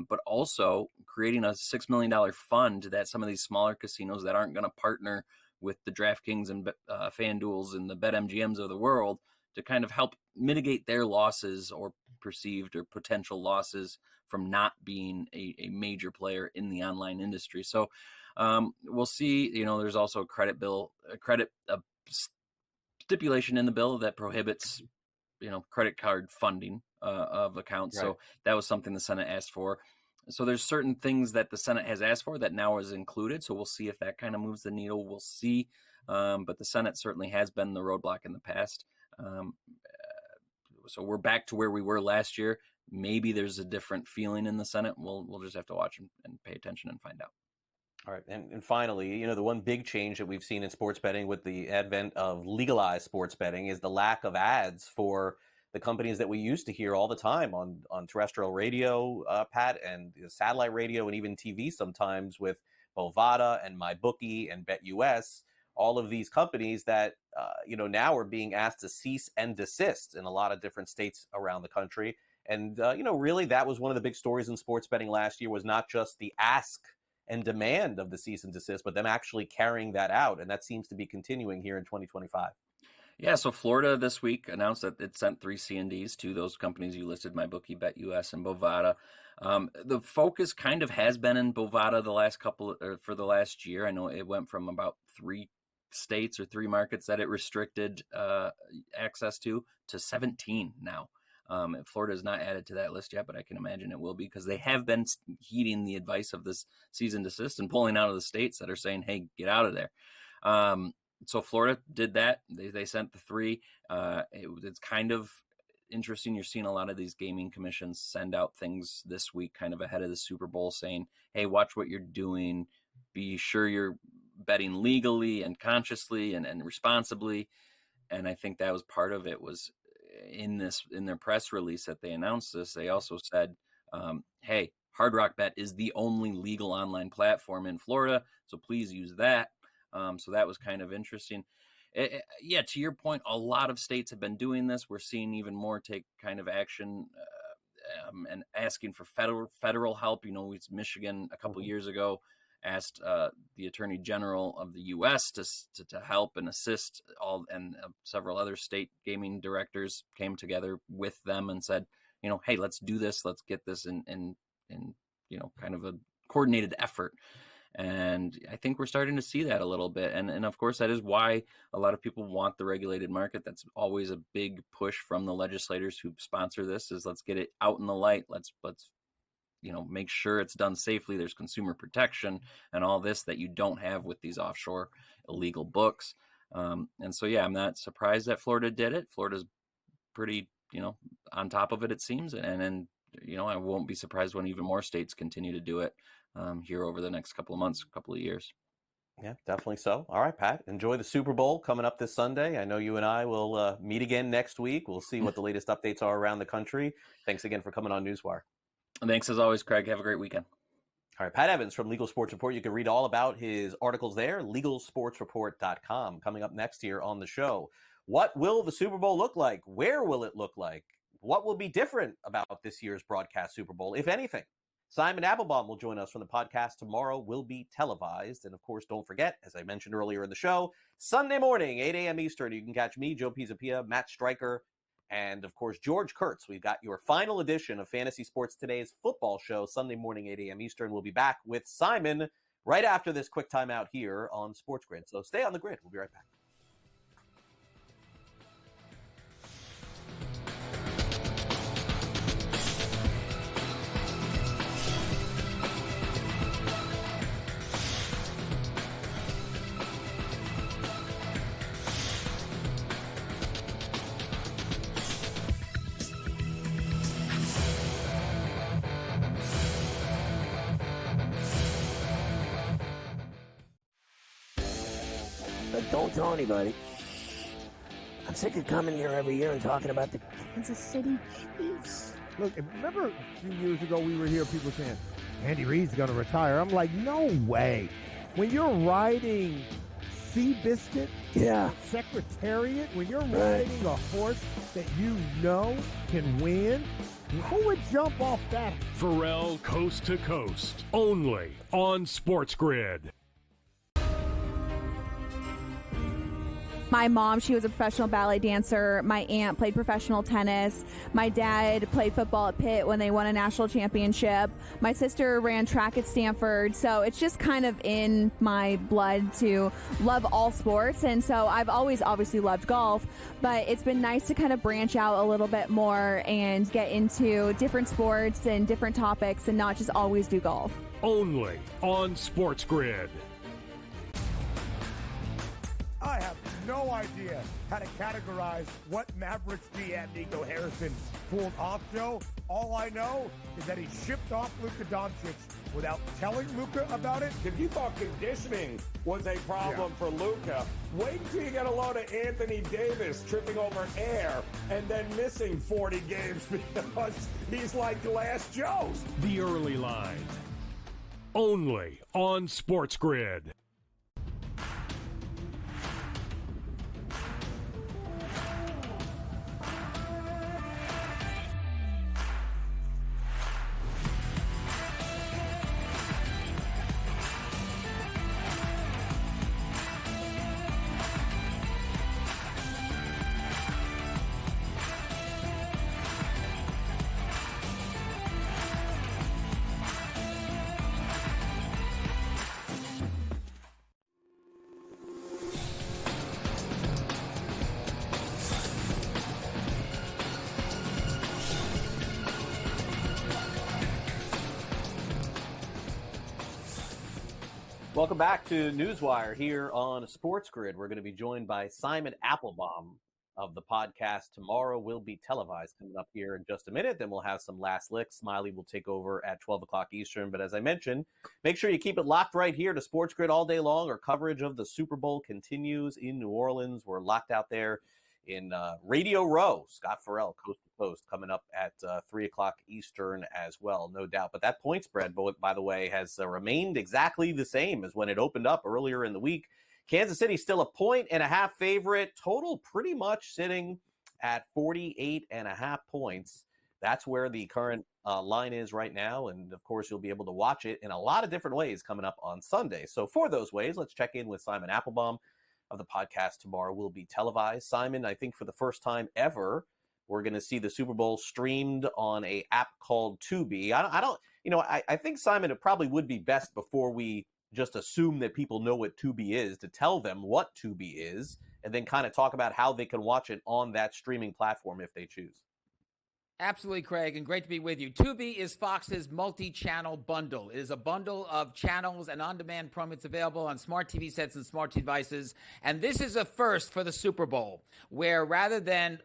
but also creating a $6 million fund that some of these smaller casinos that aren't going to partner with the DraftKings and FanDuels and the BetMGMs of the world to kind of help mitigate their losses or perceived or potential losses from not being a major player in the online industry. So we'll see. There's also a stipulation in the bill that prohibits, credit card funding of accounts. Right. So that was something the Senate asked for. So there's certain things that the Senate has asked for that now is included. So we'll see if that kind of moves the needle. We'll see. But the Senate certainly has been the roadblock in the past. So we're back to where we were last year. Maybe there's a different feeling in the Senate. We'll just have to watch and pay attention and find out. All right. And finally, the one big change that we've seen in sports betting with the advent of legalized sports betting is the lack of ads for the companies that we used to hear all the time on terrestrial radio, Pat, and satellite radio, and even TV sometimes with Bovada and MyBookie and BetUS, all of these companies that, now are being asked to cease and desist in a lot of different states around the country. And, really that was one of the big stories in sports betting last year, was not just the ask and demand of the cease and desist, but them actually carrying that out. And that seems to be continuing here in 2025. Yeah, so Florida this week announced that it sent 3 C&Ds to those companies you listed, MyBookie, BetUS, and Bovada. The focus kind of has been in Bovada for the last year. I know it went from about 3 states or 3 markets that it restricted access to 17 now. Florida is not added to that list yet, but I can imagine it will be, because they have been heeding the advice of this cease and desist and pulling out of the states that are saying, hey, get out of there. So Florida did that. They sent the 3. It's kind of interesting. You're seeing a lot of these gaming commissions send out things this week kind of ahead of the Super Bowl saying, hey, watch what you're doing. Be sure you're betting legally and consciously and responsibly. And I think that was part of it. Was in their press release that they announced this, they also said, hey, Hard Rock Bet is the only legal online platform in Florida, so please use that. So that was kind of interesting. Yeah, to your point, a lot of states have been doing this. We're seeing even more take kind of action and asking for federal help. Michigan a couple years ago asked the Attorney General of the U.S. to help and assist several other state gaming directors came together with them and said, hey, let's do this. Let's get this in kind of a coordinated effort. And I think we're starting to see that a little bit. And of course, that is why a lot of people want the regulated market. That's always a big push from the legislators who sponsor this, is let's get it out in the light. Let's make sure it's done safely. There's consumer protection and all this that you don't have with these offshore illegal books. And so, yeah, I'm not surprised that Florida did it. Florida's pretty, on top of it, it seems. And I won't be surprised when even more states continue to do it here over the next couple of months, couple of years. Yeah, definitely so. All right, Pat, enjoy the Super Bowl coming up this Sunday. I know you and I will meet again next week. We'll see what the latest updates are around the country. Thanks again for coming on NewsWire. Thanks as always, Craig. Have a great weekend. All right, Pat Evans from Legal Sports Report. You can read all about his articles there, legalsportsreport.com. Coming up next here on the show, what will the Super Bowl look like? Where will it look like? What will be different about this year's broadcast Super Bowl, if anything? Simon Applebaum will join us from the podcast Tomorrow Will Be Televised. And of course, don't forget, as I mentioned earlier in the show, Sunday morning, 8 a.m. Eastern, you can catch me, Joe Pisapia, Matt Stryker, and of course, George Kurtz. We've got your final edition of Fantasy Sports Today's football show, Sunday morning, 8 a.m. Eastern. We'll be back with Simon right after this quick timeout here on SportsGrid. So stay on the grid. We'll be right back. Don't tell anybody. I'm sick of coming here every year and talking about the Kansas City Chiefs. Look, remember a few years ago we were here, people saying, Andy Reid's going to retire. I'm like, no way. When you're riding Seabiscuit, Secretariat, when you're riding a horse that can win, who would jump off that? Pharrell Coast to Coast, only on SportsGrid. My mom, she was a professional ballet dancer. My aunt played professional tennis. My dad played football at Pitt when they won a national championship. My sister ran track at Stanford. So it's just kind of in my blood to love all sports. And so I've always obviously loved golf, but it's been nice to kind of branch out a little bit more and get into different sports and different topics and not just always do golf. Only on SportsGrid. I have no idea how to categorize what Mavericks GM Nico Harrison pulled off, Joe. All I know is that he shipped off Luka Doncic without telling Luka about it. If you thought conditioning was a problem for Luka, wait until you get a load of Anthony Davis tripping over air and then missing 40 games because he's like Glass Joe's. The Early Line. Only on SportsGrid. Welcome back to NewsWire here on SportsGrid. We're going to be joined by Simon Applebaum of the podcast Tomorrow Will Be Televised coming up here in just a minute. Then we'll have some last licks. Smiley will take over at 12 o'clock Eastern. But as I mentioned, make sure you keep it locked right here to SportsGrid all day long. Our coverage of the Super Bowl continues in New Orleans. We're locked out there in Radio Row. Scott Farrell, Coast to Coast, coming up at 3 o'clock Eastern as well, no doubt. But that point spread, by the way, has remained exactly the same as when it opened up earlier in the week. Kansas City still a 1.5 favorite. Total pretty much sitting at 48.5 points. That's where the current line is right now. And of course, you'll be able to watch it in a lot of different ways coming up on Sunday. So for those ways, let's check in with Simon Applebaum of the podcast. Tomorrow will be televised. Simon, I think for the first time ever, we're going to see the Super Bowl streamed on a app called Tubi. I think, Simon, it probably would be best before we just assume that people know what Tubi is to tell them what Tubi is, and then kind of talk about how they can watch it on that streaming platform if they choose. Absolutely, Craig, and great to be with you. Tubi is Fox's multi-channel bundle. It is a bundle of channels and on-demand programming available on smart TV sets and smart devices. And this is a first for the Super Bowl, where rather than,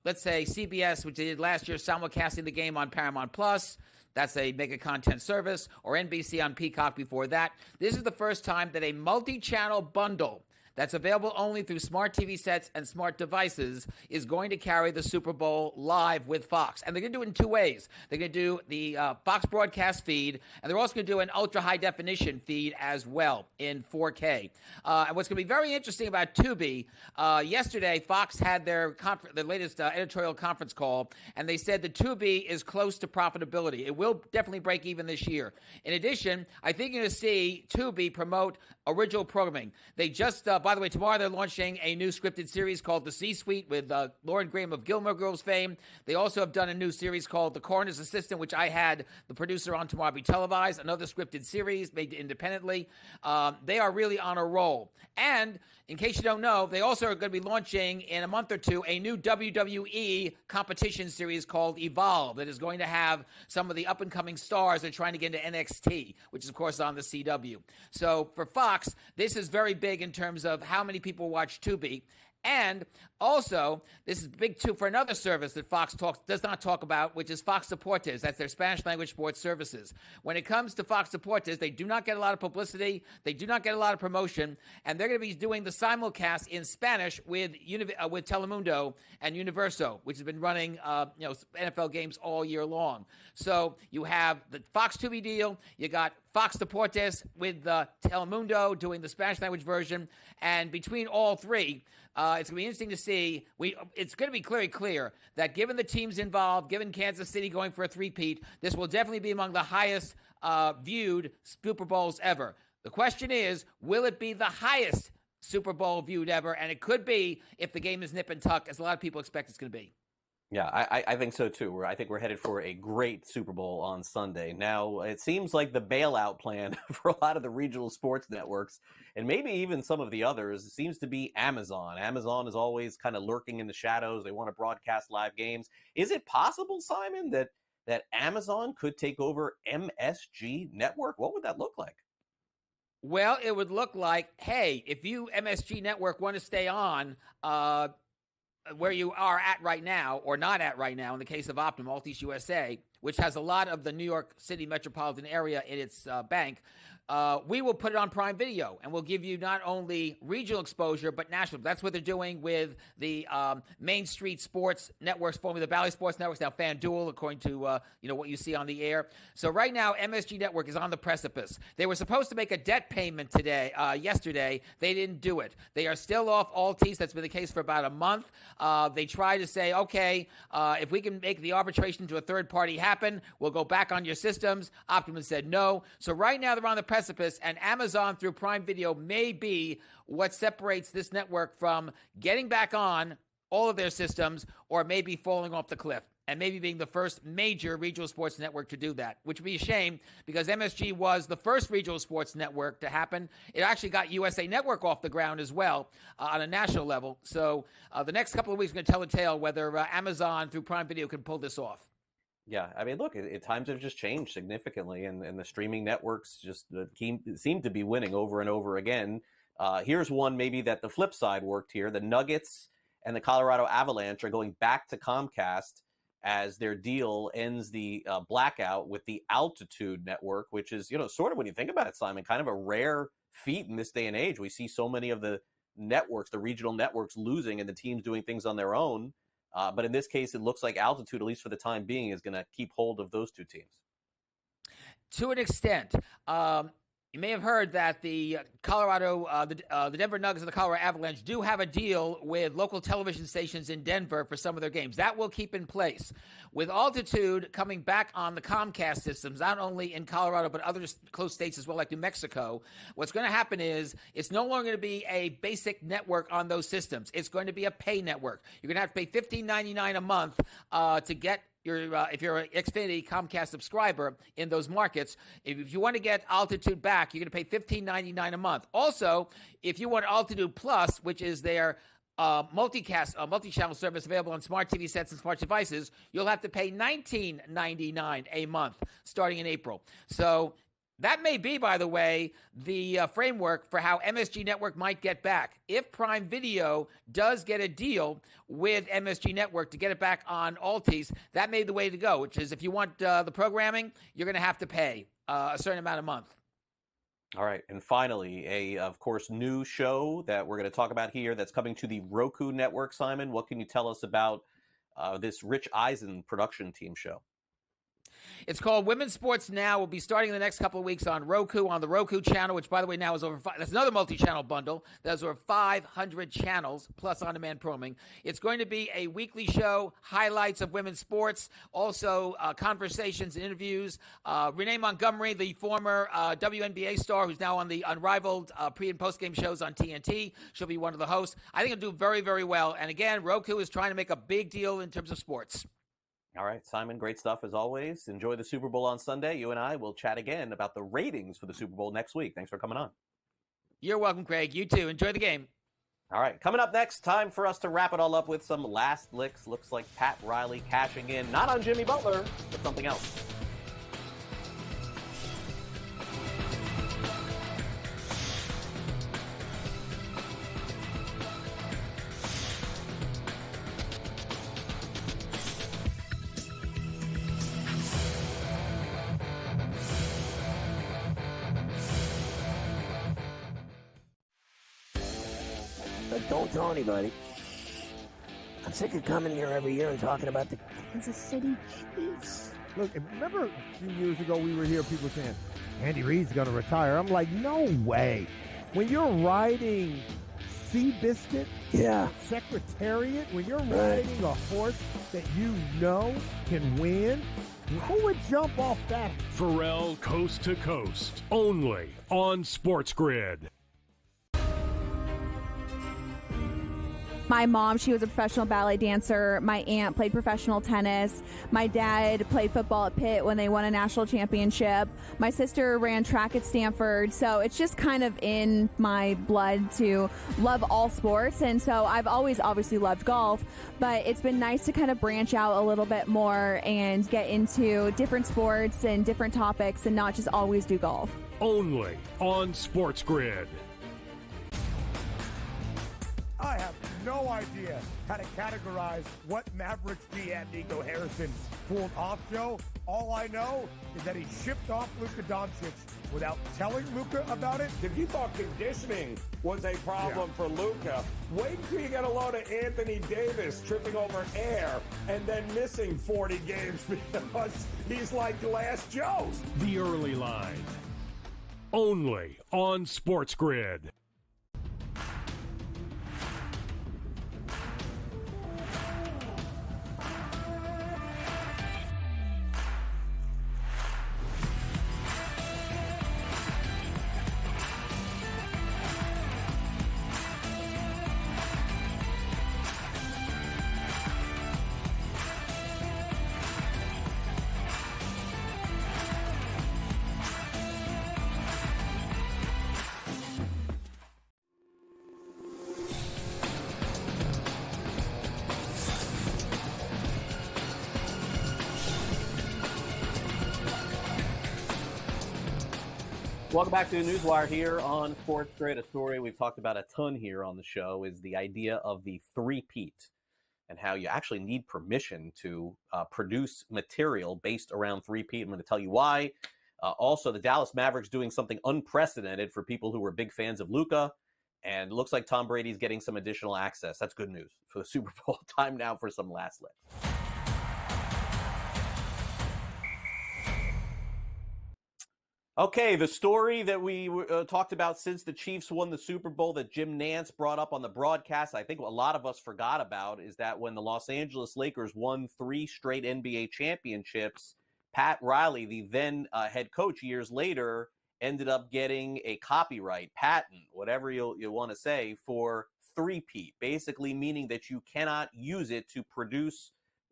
let's say, CBS, which they did last year, simulcasting the game on Paramount Plus, that's a mega content service, or NBC on Peacock before that, this is the first time that a multi-channel bundle that's available only through smart TV sets and smart devices is going to carry the Super Bowl live with Fox. And they're going to do it in two ways. They're going to do the Fox broadcast feed, and they're also going to do an ultra-high definition feed as well in 4K. And what's going to be very interesting about Tubi, yesterday Fox had their latest editorial conference call, and they said that Tubi is close to profitability. It will definitely break even this year. In addition, I think you're going to see Tubi promote original programming. They just, by the way, tomorrow they're launching a new scripted series called The C-Suite with Lauren Graham of Gilmore Girls fame. They also have done a new series called The Coroner's Assistant, which I had the producer on tomorrow be televised, another scripted series made independently. They are really on a roll. And in case you don't know, they also are going to be launching in a month or two a new WWE competition series called Evolve that is going to have some of the up-and-coming stars that are trying to get into NXT, which is, of course, on the CW. So for Fox, this is very big in terms of how many people watch Tubi. And also, this is big too for another service that Fox does not talk about, which is Fox Deportes. That's their Spanish language sports services. When it comes to Fox Deportes, they do not get a lot of publicity. They do not get a lot of promotion. And they're going to be doing the simulcast in Spanish with Telemundo and Universo, which has been running NFL games all year long. So you have the Fox Tubi deal. You got Fox Deportes with Telemundo doing the Spanish language version. And between all three, it's going to be interesting to see. It's going to be very clear that given the teams involved, given Kansas City going for a three-peat, this will definitely be among the highest viewed Super Bowls ever. The question is, will it be the highest Super Bowl viewed ever? And it could be if the game is nip and tuck, as a lot of people expect it's going to be. Yeah, I think so too. I think we're headed for a great Super Bowl on Sunday. Now, it seems like the bailout plan for a lot of the regional sports networks, and maybe even some of the others, seems to be Amazon. Amazon is always kind of lurking in the shadows. They want to broadcast live games. Is it possible, Simon, that Amazon could take over MSG Network? What would that look like? Well, it would look like, hey, if you, MSG Network, want to stay on where you are at right now, or not at right now, in the case of Optum, Altice USA, which has a lot of the New York City metropolitan area in its bank, we will put it on Prime Video, and we'll give you not only regional exposure, but national. That's what they're doing with the Main Street Sports Networks, formerly the Valley Sports Networks, now FanDuel, according to what you see on the air. So right now, MSG Network is on the precipice. They were supposed to make a debt payment yesterday. They didn't do it. They are still off Altice. That's been the case for about a month. They tried to say, okay, if we can make the arbitration to a third party happen, we'll go back on your systems. Optimum said no. So right now, they're on the precipice, and Amazon through Prime Video may be what separates this network from getting back on all of their systems, or maybe falling off the cliff, and maybe being the first major regional sports network to do that, which would be a shame because MSG was the first regional sports network to happen. It actually got USA Network off the ground as well on a national level. So the next couple of weeks are going to tell the tale whether Amazon through Prime Video can pull this off. Yeah, I mean, look, times have just changed significantly, and the streaming networks just seem to be winning over and over again. Here's one maybe that the flip side worked here. The Nuggets and the Colorado Avalanche are going back to Comcast as their deal ends the blackout with the Altitude Network, which is, sort of, when you think about it, Simon, kind of a rare feat in this day and age. We see so many of the networks, the regional networks, losing and the teams doing things on their own. But in this case, it looks like Altitude, at least for the time being, is going to keep hold of those two teams. To an extent. You may have heard that the the Denver Nuggets and the Colorado Avalanche do have a deal with local television stations in Denver for some of their games. That will keep in place. With Altitude coming back on the Comcast systems, not only in Colorado but other close states as well, like New Mexico, what's going to happen is it's no longer going to be a basic network on those systems. It's going to be a pay network. You're going to have to pay $15.99 a month to get if you're an Xfinity Comcast subscriber in those markets. If you want to get Altitude back, you're going to pay $15.99 a month. Also, if you want Altitude Plus, which is their multi-channel service available on smart TV sets and smart devices, you'll have to pay $19.99 a month starting in April. So that may be, by the way, the framework for how MSG Network might get back. If Prime Video does get a deal with MSG Network to get it back on Altis, that may be the way to go, which is if you want the programming, you're going to have to pay a certain amount a month. All right. And finally, of course, new show that we're going to talk about here that's coming to the Roku network. Simon, what can you tell us about this Rich Eisen production team show? It's called Women's Sports Now. We'll be starting in the next couple of weeks on Roku, on the Roku channel, which, by the way, now is over that's another multi-channel bundle. There's over 500 channels, plus on-demand programming. It's going to be a weekly show, highlights of women's sports, also conversations and interviews. Renee Montgomery, the former WNBA star who's now on the unrivaled pre- and post-game shows on TNT. She'll be one of the hosts. I think it'll do very, very well. And again, Roku is trying to make a big deal in terms of sports. All right, Simon, great stuff as always. Enjoy the Super Bowl on Sunday. You and I will chat again about the ratings for the Super Bowl next week. Thanks for coming on. You're welcome, Craig. You too. Enjoy the game. All right, coming up next, time for us to wrap it all up with some last licks. Looks like Pat Riley cashing in, not on Jimmy Butler, but something else. Don't tell anybody. I'm sick of coming here every year and talking about the Kansas City Chiefs. Look, remember a few years ago we were here, people saying, Andy Reid's going to retire. I'm like, no way. When you're riding Seabiscuit, Secretariat, when you're riding a horse that you know can win, who would jump off that? Pharrell Coast to Coast, only on SportsGrid. My mom, she was a professional ballet dancer. My aunt played professional tennis. My dad played football at Pitt when they won a national championship. My sister ran track at Stanford. So it's just kind of in my blood to love all sports. And so I've always obviously loved golf, but it's been nice to kind of branch out a little bit more and get into different sports and different topics and not just always do golf. Only on SportsGrid. I have no idea how to categorize what Mavericks GM Nico Harrison pulled off, Joe. All I know is that he shipped off Luka Doncic without telling Luka about it. If you thought conditioning was a problem for Luka, wait until you get a load of Anthony Davis tripping over air and then missing 40 games because he's like Glass Joe. The Early Line. Only on SportsGrid. Welcome back to NewsWire here on SportsGrid. A story we've talked about a ton here on the show is the idea of the three-peat and how you actually need permission to produce material based around three-peat. I'm going to tell you why. Also, the Dallas Mavericks doing something unprecedented for people who were big fans of Luka, and it looks like Tom Brady's getting some additional access. That's good news for the Super Bowl. Time now for some last licks. Okay, the story that we talked about since the Chiefs won the Super Bowl that Jim Nantz brought up on the broadcast, I think a lot of us forgot about, is that when the Los Angeles Lakers won 3 straight NBA championships, Pat Riley, the then head coach years later, ended up getting a copyright, patent, whatever you want to say, for three-peat, basically meaning that you cannot use it to produce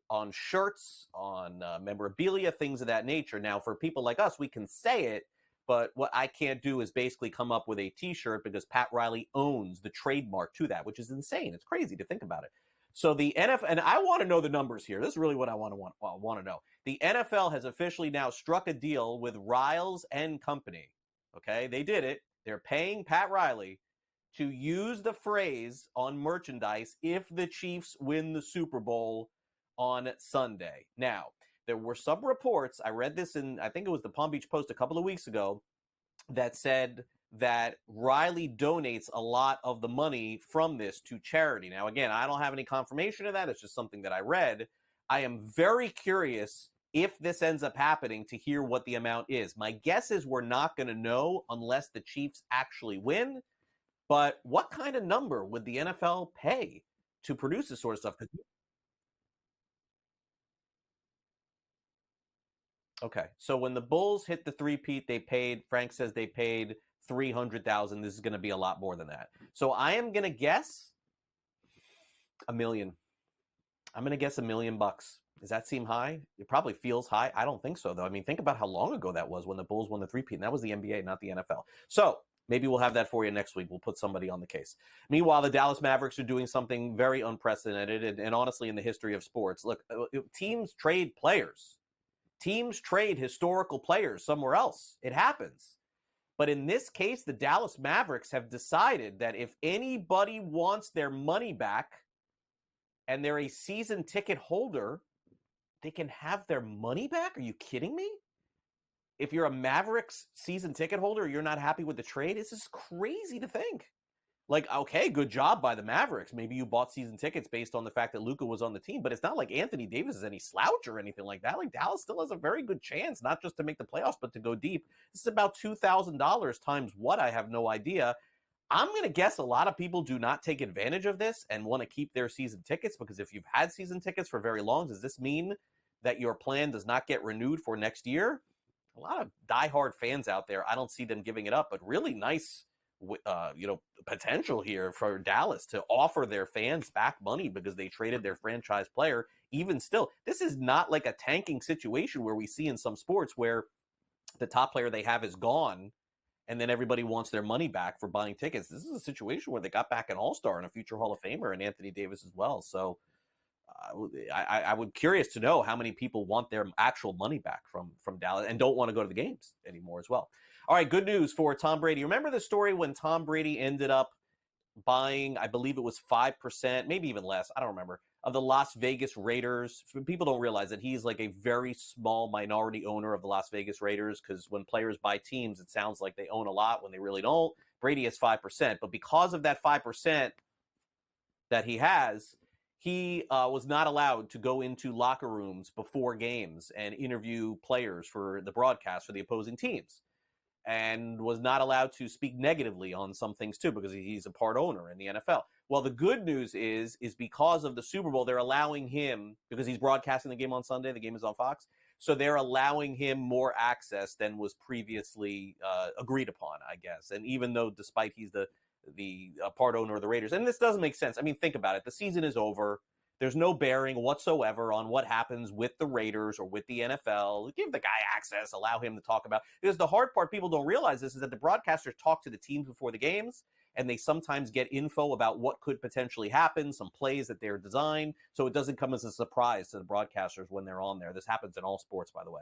on shirts, on memorabilia, things of that nature. Now, for people like us, we can say it, but what I can't do is basically come up with a T-shirt because Pat Riley owns the trademark to that, which is insane. It's crazy to think about it. So the NFL, and I want to know the numbers here. This is really what I want to know. The NFL has officially now struck a deal with Riles and Company. Okay, they did it. They're paying Pat Riley to use the phrase on merchandise if the Chiefs win the Super Bowl on Sunday. Now, there were some reports, I read this in, I think it was the Palm Beach Post a couple of weeks ago, that said that Riley donates a lot of the money from this to charity. Now, again, I don't have any confirmation of that. It's just something that I read. I am very curious if this ends up happening to hear what the amount is. My guess is we're not going to know unless the Chiefs actually win. But what kind of number would the NFL pay to produce this sort of stuff? Okay, so when the Bulls hit the three-peat, they paid, Frank says they paid $300,000. This is going to be a lot more than that. So I am going to guess $1 million. I'm going to guess $1 million. Does that seem high? It probably feels high. I don't think so, though. I mean, think about how long ago that was when the Bulls won the three-peat, and that was the NBA, not the NFL. So maybe we'll have that for you next week. We'll put somebody on the case. Meanwhile, the Dallas Mavericks are doing something very unprecedented and honestly in the history of sports. Look, teams trade players. Teams trade historical players somewhere else. It happens. But in this case, the Dallas Mavericks have decided that if anybody wants their money back and they're a season ticket holder, they can have their money back? Are you kidding me? If you're a Mavericks season ticket holder, you're not happy with the trade? This is crazy to think. Like, okay, good job by the Mavericks. Maybe you bought season tickets based on the fact that Luka was on the team, but it's not like Anthony Davis is any slouch or anything like that. Like, Dallas still has a very good chance, not just to make the playoffs, but to go deep. This is about $2,000 times what? I have no idea. I'm going to guess a lot of people do not take advantage of this and want to keep their season tickets, because if you've had season tickets for very long, does this mean that your plan does not get renewed for next year? A lot of diehard fans out there, I don't see them giving it up, but really nice potential here for Dallas to offer their fans back money because they traded their franchise player. Even still, this is not like a tanking situation where we see in some sports where the top player they have is gone and then everybody wants their money back for buying tickets. This is a situation where they got back an all-star and a future Hall of Famer and Anthony Davis as well. So I would curious to know how many people want their actual money back from Dallas and don't want to go to the games anymore as well. All right, good news for Tom Brady. Remember the story when Tom Brady ended up buying, I believe it was 5%, maybe even less, I don't remember, of the Las Vegas Raiders? People don't realize that he's like a very small minority owner of the Las Vegas Raiders, because when players buy teams, it sounds like they own a lot when they really don't. Brady has 5%, but because of that 5% that he has, he was not allowed to go into locker rooms before games and interview players for the broadcast for the opposing teams, and was not allowed to speak negatively on some things too, because he's a part owner in the NFL. Well, the good news is because of the Super Bowl, they're allowing him, because he's broadcasting the game on Sunday, the game is on Fox, so they're allowing him more access than was previously agreed upon, I guess. And even though, despite he's the part owner of the Raiders, and this doesn't make sense. I mean, think about it. The season is over. There's no bearing whatsoever on what happens with the Raiders or with the NFL. Give the guy access, allow him to talk about. Because the hard part, people don't realize this, is that the broadcasters talk to the teams before the games, and they sometimes get info about what could potentially happen, some plays that they're designed, so it doesn't come as a surprise to the broadcasters when they're on there. This happens in all sports, by the way.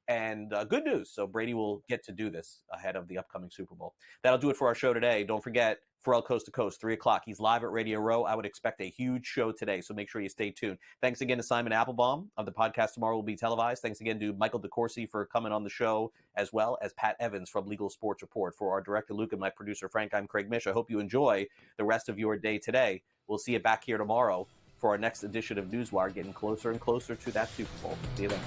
And good news. So Brady will get to do this ahead of the upcoming Super Bowl. That'll do it for our show today. Don't forget, Pharrell Coast to Coast, 3 o'clock. He's live at Radio Row. I would expect a huge show today, so make sure you stay tuned. Thanks again to Simon Applebaum of the podcast tomorrow will be televised. Thanks again to Michael DeCourcy for coming on the show, as well as Pat Evans from Legal Sports Report. For our director, Luke, and my producer, Frank, I'm Craig Mish. I hope you enjoy the rest of your day today. We'll see you back here tomorrow for our next edition of NewsWire, getting closer and closer to that Super Bowl. See you then.